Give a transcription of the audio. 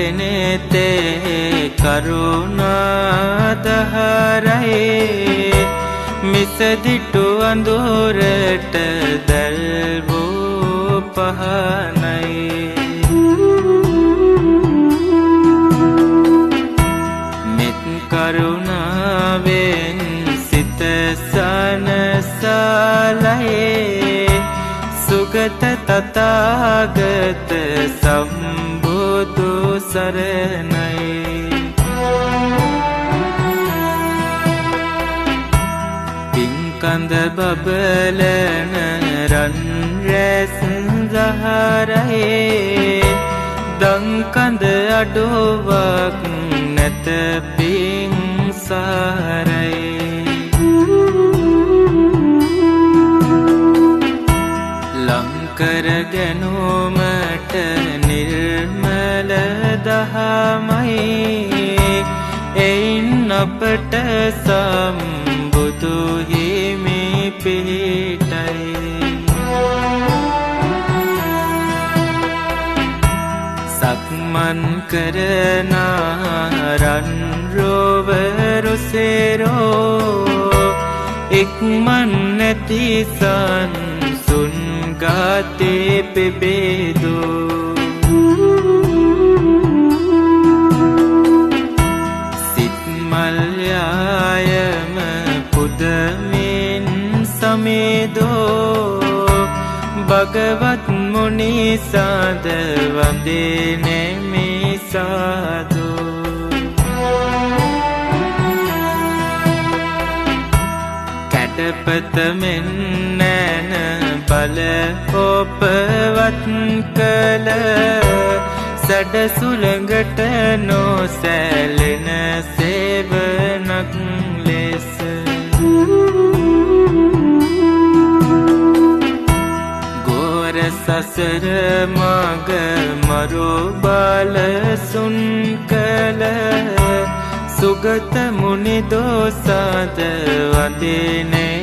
අඩවන්දනෙතේ කරුණාදහරයි මිසදිටු අඳුරට දැල්වූ පහනයි මෙත් කරුණාවෙන් සිත සනසලයි සුගත තථාගත සම්බුදු සරණයි පින්කඳ බබලන රන් රැස් දහරයි දංකඳ අඩුවක් නැත පින් සාරයි ලංකර ගැනුමට නිර්මල දහමයි එයින් අපට සම්බුදු හිමි පිහිටයි සක්මන් කරන රන් රොවරුසෙරෝ ඉක්මන් නැති සංසුන් ගාතේ පෙබේදෝ සිත් මල්යායම පුදමින් සමේදෝ භගවත් මුනි සාද වන්දනෙමි සාදෝ කැඩපත මෙන් නැන බල ඔපවත් කළ සඩ සුළඟට නොසැලෙන සේවනක් ලෙස ගෝර සසර මග මරු බල සුන් කළ සුගත මුනි දෝසාද වදිනේ